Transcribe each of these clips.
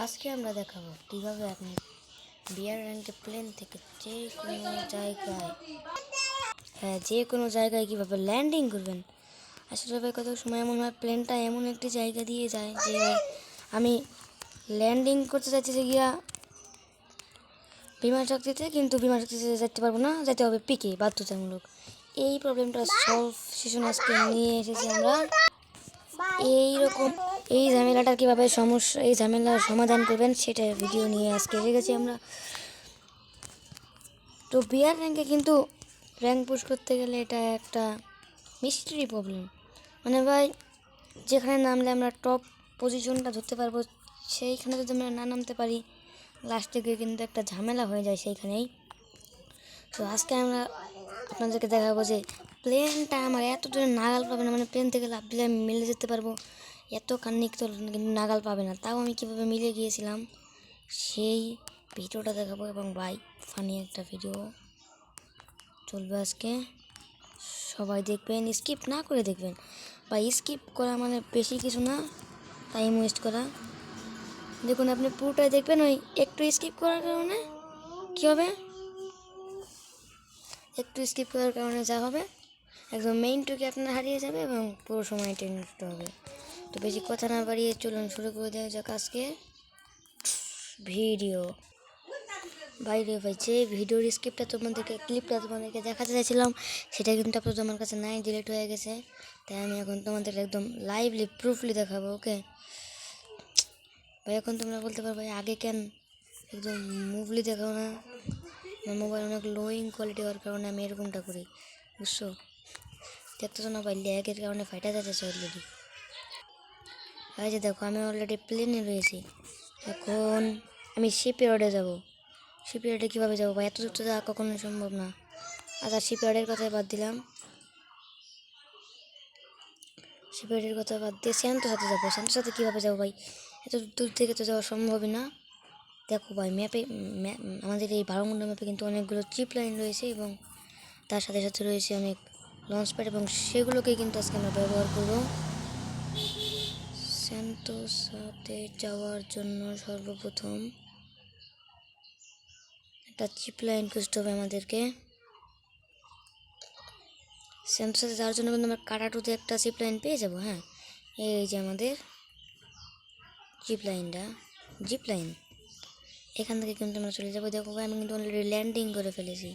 আজকে আমরা দেখাবো কিভাবে আপনি বিয়ার র্যাঙ্কে প্লেন থেকে যে কোনো জায়গায় কিভাবে ল্যান্ডিং করবেন। আসলে ভাই কত সময় এমন হয় প্লেনটা এমন একটি জায়গা দিয়ে যায় যে আমি ল্যান্ডিং করতে চাইতেছি গিয়া বিমান শক্তিতে, কিন্তু বিমান শক্তিতে যেতে পারবো না, যেতে হবে পিকে বাধ্যতামূলক। এই প্রবলেমটা সলভ সেশন আজকে নিয়ে এসেছি আমরা। এই ঝামেলাটার কীভাবে এই ঝামেলার সমাধান করবেন সেটা ভিডিও নিয়ে আজকে এসে গেছি আমরা। তো বিয়ার র্যাঙ্কে কিন্তু র্যাঙ্ক পুশ করতে গেলে এটা একটা মিস্ট্রি প্রবলেম। মানে ভাই যেখানে নামলে আমরা টপ পজিশনটা ধরতে পারবো, সেইখানে যদি আমরা না নামতে পারি লাস্টে গিয়ে কিন্তু একটা ঝামেলা হয়ে যায় সেইখানেই। তো আজকে আমরা আপনাদেরকে দেখাবো যে প্লেনটা আমার এত দূরে নাগাল পাবে না, মানে প্লেন থেকে লাফ দিলে আমি মিলে যেতে পারবো, এত কান্নিক তো কিন্তু নাগাল পাবে না। তাও আমি কীভাবে মিলে গিয়েছিলাম সেই ভিডিওটা দেখাবো, এবং ভাই ফানি একটা ভিডিও চলবে আজকে, সবাই দেখবেন, স্কিপ না করে দেখবেন। বা স্কিপ করা মানে বেশি কিছু না, টাইম ওয়েস্ট করা। দেখুন আপনি পুরোটাই দেখবেন, ওই একটু স্কিপ করার কারণে কী হবে, একটু স্কিপ করার কারণে যা হবে একদম মেইনটুকে আপনার হারিয়ে যাবে এবং পুরো সময়টা নষ্ট হবে। তো বেশি কথা না বাড়িয়ে চলুন শুরু করে দেওয়া যাক আজকে ভিডিও। বাইরে ভাই যে ভিডিওর ক্লিপটা তোমাদেরকে দেখাতে চাইছিলাম সেটা কিন্তু আপাতত আমার কাছে নাই, ডিলিট হয়ে গেছে। তাই আমি এখন তোমাদের একদম লাইভলি প্রুফলি দেখাবো। ওকে ভাই, এখন তোমরা বলতে পারো ভাই আগে কেন একদম মুভলি দেখাও না? আমার মোবাইল অনেক লোয়িং কোয়ালিটি হওয়ার কারণে আমি এরকমটা করি, বুঝছো? দেখতেছো না ভাই, ল্যাগের কারণে ফাইটা যাচ্ছে অলরেডি। এই যে দেখো আমি অলরেডি প্লেনে রয়েছি। এখন আমি শিপইয়ার্ডে যাব। শিপইয়ার্ডে কীভাবে যাবো ভাই? এত দূর তো যাওয়া কখনোই সম্ভব না। আচ্ছা শিপইয়ার্ডের কথাই বাদ দিলাম, শিপইয়ার্ডের কথা বাদ দিয়ে সাথে যাবো। সাথে কীভাবে যাবো ভাই? এত দূর থেকে তো যাওয়া সম্ভবই না। দেখো ভাই ম্যাপে আমাদের এই ভারমুন্ডা ম্যাপে কিন্তু অনেকগুলো চিপ লাইন রয়েছে এবং তার সাথে সাথে রয়েছে অনেক লঞ্চ প্যাড, এবং সেগুলোকেই কিন্তু আজকে আমরা ব্যবহার করবো। সেন্টোসাতে যাওয়ার জন্য সর্বপ্রথম একটা চিপ লাইন খুঁজতে হবে আমাদেরকে। সেন্টোসাতে যাওয়ার জন্য কিন্তু আমরা কাটাটুতে একটা চিপ লাইন পেয়ে যাবো। হ্যাঁ, এই যে আমাদের জিপ লাইন, এখান থেকে কিন্তু আমরা চলে যাবো। দেখো ভাই আমি কিন্তু অলরেডি ল্যান্ডিং করে ফেলেছি।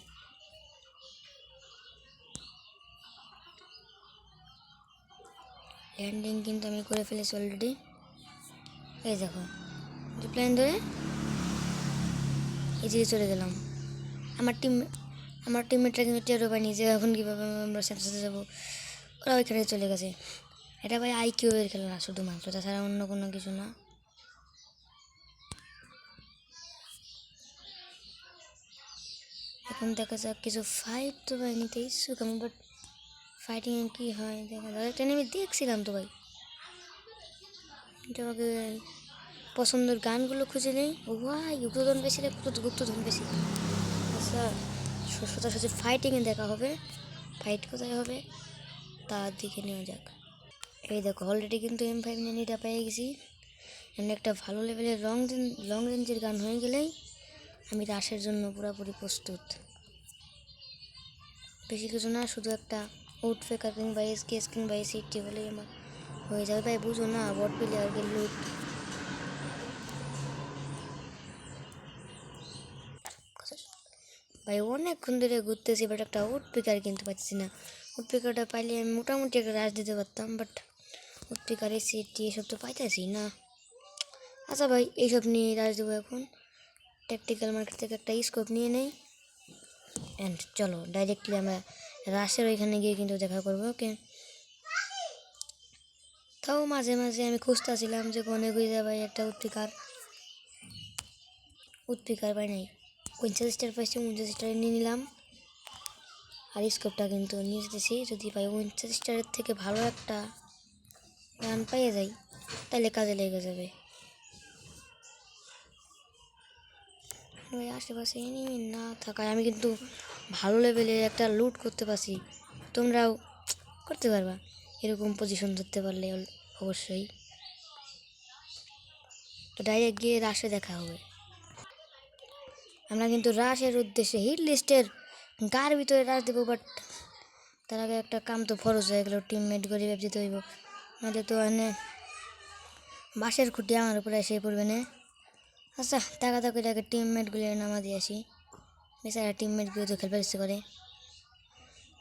অলরেডি। এই দেখো জিপ লাইন ধরে এদিকে চলে গেলাম। আমার টিমমেটরা কিন্তু টেরও পায়নি যে এখন কীভাবে আমরা সাথে যাবো, ওরা ওইখানে চলে গেছে। এটা ভাই আইকিউ এর খেলা না শুধুমাত্র, তাছাড়া অন্য কোনো কিছু না। এখন দেখা যাক কিছু ফাইট তো ভাই নিতে ইচ্ছুক আমি, বাট ফাইটিং কী হয় দেখা যাক। এটা আমি দেখছিলাম তো ভাই, এটা আমাকে পছন্দের গানগুলো খুঁজে নেই। ভাই গুপ্তধন বেশি রে, গুপ্তধন বেশি। আচ্ছা সোজাসুজি ফাইটিংয়ে দেখা হবে, ফাইট কোথায় হবে তার দিকে নেওয়া যাক। এই দেখো অলরেডি কিন্তু M590 পেয়ে গেছি। এমনি একটা ভালো লেভেলের লং রেঞ্জের গান হয়ে গেলেই আমি রাশের জন্য পুরোপুরি প্রস্তুত। বেশি কিছু না, শুধু একটা আউট ফেকার কিংবা SKS কিংবা S80 হলেই আমার হয়ে যাবে। ভাই বুঝো না, বট প্লেয়ারকে লুট। ভাই অনেকক্ষণ ধরে ঘুরতেছি, বাট একটা আউট পিকার কিনতে পারছি না। আউট পিকারটা পাইলে আমি মোটামুটি একটা রাশ দিতে পারতাম, বাট আউট পিকার S80 এসব তো পাইতেছি না। আচ্ছা ভাই এইসব নিয়ে রাশ দেবো এখন। ট্যাকটিক্যাল মার্কেট থেকে একটা স্কোপ নিয়ে নেই, অ্যান্ড চলো ডাইরেক্টলি আমরা রাশের ওইখানে গিয়ে কিন্তু দেখা করবো। ওকে, তাও মাঝে মাঝে আমি খুঁজতেছিলাম যে কোনে গুঁজে ভাই একটা উৎপিকার পাই নাই। 50 স্টার পাইছি, 49 স্টারে নিয়ে নিলাম। আর স্কোপটা কিন্তু নিয়ে যেতেছি, যদি ভাই 49 স্টারের থেকে ভালো একটা গান পাইয়ে যাই তাহলে কাজে লেগে যাবে। ভাই আশেপাশে এনিমি না থাকায় আমি কিন্তু ভালো লেভেলের একটা লুট করতে পারছি। তোমরাও করতে পারবা এরকম পজিশন ধরতে পারলে অবশ্যই। তো ডাইরেক্ট গিয়ে রাশে দেখা হবে। আমরা কিন্তু রাশের উদ্দেশ্যে হিট লিস্টের গার ভিতরে রাশ দেবো, বাট তার আগে একটা কাম তো ফরজ হয়ে গেলো, টিমমেট করে ভেব দিতে হইব, নাহলে তো এনে বাঁশের খুঁটি আমার উপরে এসে পড়বে না। আচ্ছা টাকা করে আগে টিমমেটগুলো নামা দিয়ে আসি, বেচারা টিমমেটগুলো তো খেলতে ইচ্ছে করে,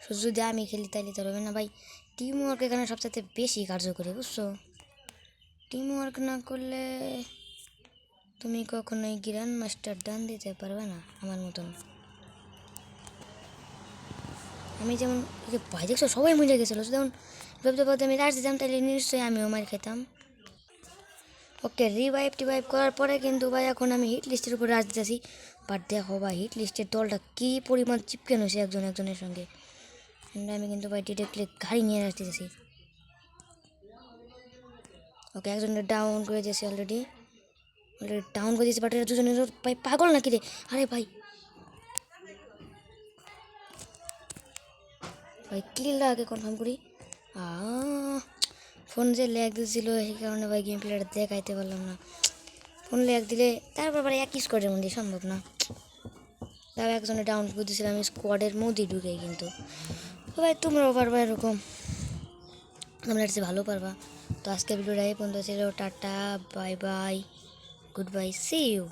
শুধু যদি আমি খেলি তাইলে তো হবে না ভাই। টিম ওয়ার্ক এখানে সবচেয়ে বেশি কার্যকরী, বুঝছো? টিম ওয়ার্ক না করলে তুমি কখনোই গ্র্যান্ড মাস্টার ডান দিতে পারবে না আমার মতন। আমি যেমন ভাই দেখছো সবাই মরে গেছিলো, যেমন ভাবতে ভাবতে আমি রাশ দিতাম তাহলে নিশ্চয়ই আমিও মার খেতাম। ওকে, রিভাইভ করার পরে কিন্তু ভাই এখন আমি হিট লিস্টের উপর রাশ দিতেছি। বাট দেখো ভাই হিট লিস্টের দলটা কী পরিমাণ চিপকেন হয়েছে একজনের সঙ্গে। আমি কিন্তু ভাই ডিরেক্টলি গাড়ি নিয়ে রাশ দিতেছি। ওকে, একজনের ডাউন করে দিয়েছি অলরেডি ডাউন করে দিয়েছি, বাট এরা দুজনের ভাই পাগল নাকি রে? আরে ভাই ভাই কিলটা আগে কনফার্ম করি। ফোন যে ল্যাগ দিয়েছিল সেই কারণে ভাই গেম প্লেটা দেখাইতে পারলাম না। ফোন ল্যাগ দিলে তারপর আবার একই স্কোয়াডের মধ্যে সম্ভব না। তাও একজনে ডাউন করে দিয়েছিলাম আমি স্কোয়াডের মধ্যেই ঢুকে, কিন্তু ভাই তোমরাও পারবা এরকম, তোমরা এর চেয়ে ভালো পারবা। তো আজকে ভিডিওটা এই পর্যন্ত ছিল, tata bye bye, goodbye, see you.